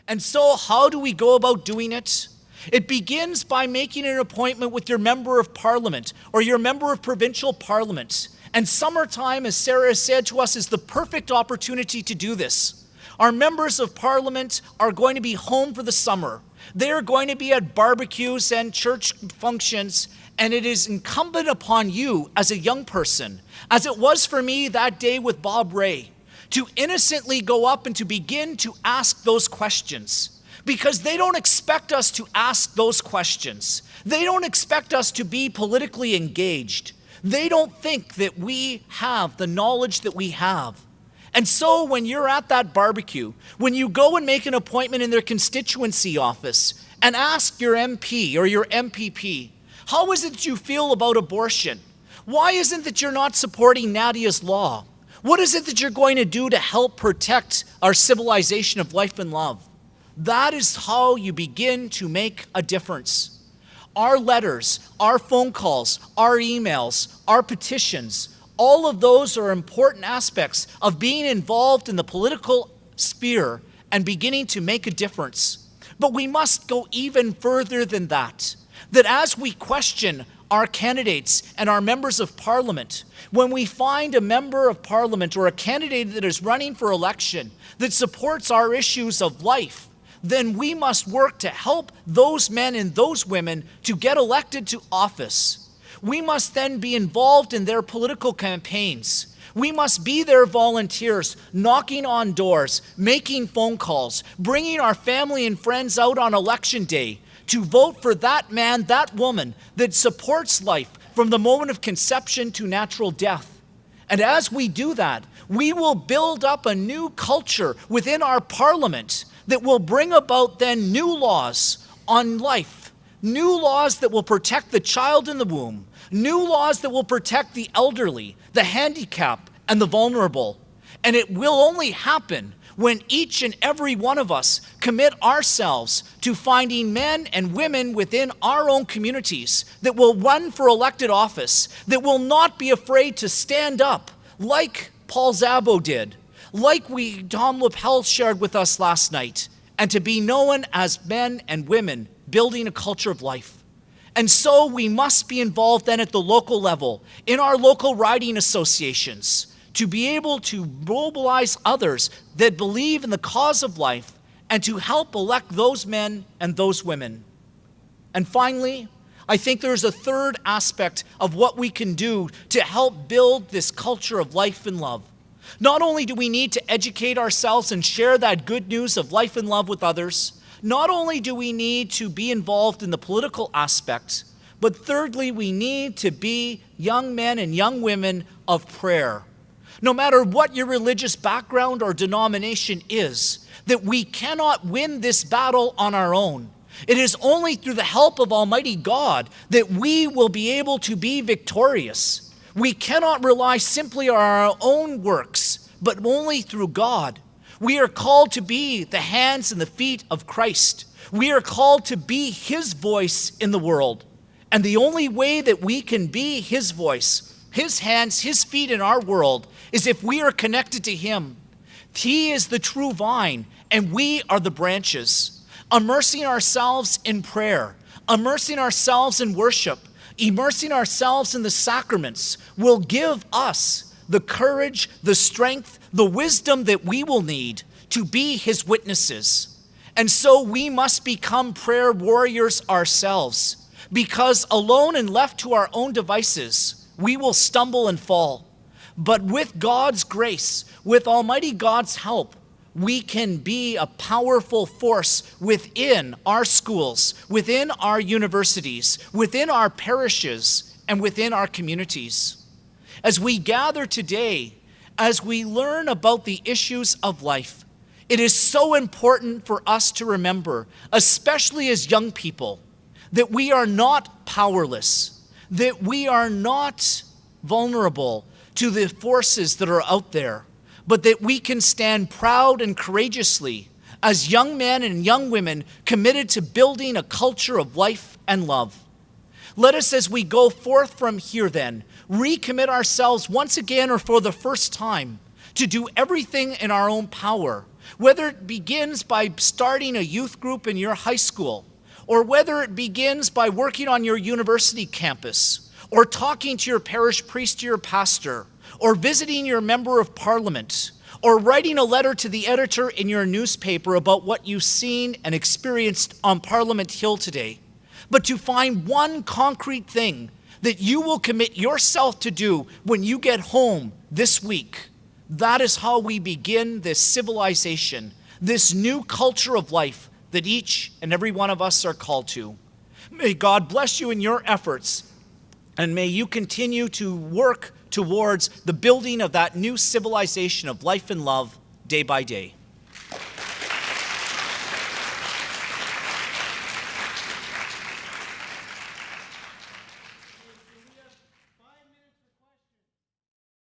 And so how do we go about doing it? It begins by making an appointment with your member of parliament or your member of provincial parliament. And summertime, as Sarah has said to us, is the perfect opportunity to do this. Our members of parliament are going to be home for the summer. They are going to be at barbecues and church functions, and it is incumbent upon you as a young person, as it was for me that day with Bob Ray, to innocently go up and to begin to ask those questions. Because they don't expect us to ask those questions. They don't expect us to be politically engaged. They don't think that we have the knowledge that we have. And so when you're at that barbecue, when you go and make an appointment in their constituency office and ask your MP or your MPP, how is it that you feel about abortion? Why isn't it that you're not supporting Nadia's law? What is it that you're going to do to help protect our civilization of life and love? That is how you begin to make a difference. Our letters, our phone calls, our emails, our petitions, all of those are important aspects of being involved in the political sphere and beginning to make a difference. But we must go even further than that. That as we question our candidates and our members of parliament, when we find a member of parliament or a candidate that is running for election that supports our issues of life, then we must work to help those men and those women to get elected to office. We must then be involved in their political campaigns. We must be their volunteers, knocking on doors, making phone calls, bringing our family and friends out on election day to vote for that man, that woman that supports life from the moment of conception to natural death. And as we do that, we will build up a new culture within our parliament that will bring about then new laws on life, new laws that will protect the child in the womb, new laws that will protect the elderly, the handicapped, and the vulnerable. And it will only happen when each and every one of us commit ourselves to finding men and women within our own communities that will run for elected office, that will not be afraid to stand up like Paul Szabo did, like Tom Lapel shared with us last night, and to be known as men and women building a culture of life. And so we must be involved then at the local level, in our local riding associations, to be able to mobilize others that believe in the cause of life and to help elect those men and those women. And finally, I think there's a third aspect of what we can do to help build this culture of life and love. Not only do we need to educate ourselves and share that good news of life and love with others, not only do we need to be involved in the political aspect, but thirdly, we need to be young men and young women of prayer. No matter what your religious background or denomination is, that we cannot win this battle on our own. It is only through the help of Almighty God that we will be able to be victorious. We cannot rely simply on our own works, but only through God. We are called to be the hands and the feet of Christ. We are called to be His voice in the world. And the only way that we can be His voice, His hands, His feet in our world is if we are connected to Him. He is the true vine, and we are the branches. Immersing ourselves in prayer, immersing ourselves in worship, immersing ourselves in the sacraments will give us the courage, the strength, the wisdom that we will need to be His witnesses. And so we must become prayer warriors ourselves, because alone and left to our own devices, we will stumble and fall. But with God's grace, with Almighty God's help, we can be a powerful force within our schools, within our universities, within our parishes, and within our communities. As we gather today, as we learn about the issues of life, it is so important for us to remember, especially as young people, that we are not powerless, that we are not vulnerable to the forces that are out there, but that we can stand proud and courageously as young men and young women committed to building a culture of life and love. Let us, as we go forth from here then, recommit ourselves once again or for the first time to do everything in our own power Whether it begins by starting a youth group in your high school, or whether it begins by working on your university campus, or talking to your parish priest or your pastor, or visiting your member of parliament, or writing a letter to the editor in your newspaper about what you've seen and experienced on Parliament Hill today, but to find one concrete thing that you will commit yourself to do when you get home this week. That is how we begin this civilization, this new culture of life that each and every one of us are called to. May God bless you in your efforts, and may you continue to work towards the building of that new civilization of life and love day by day.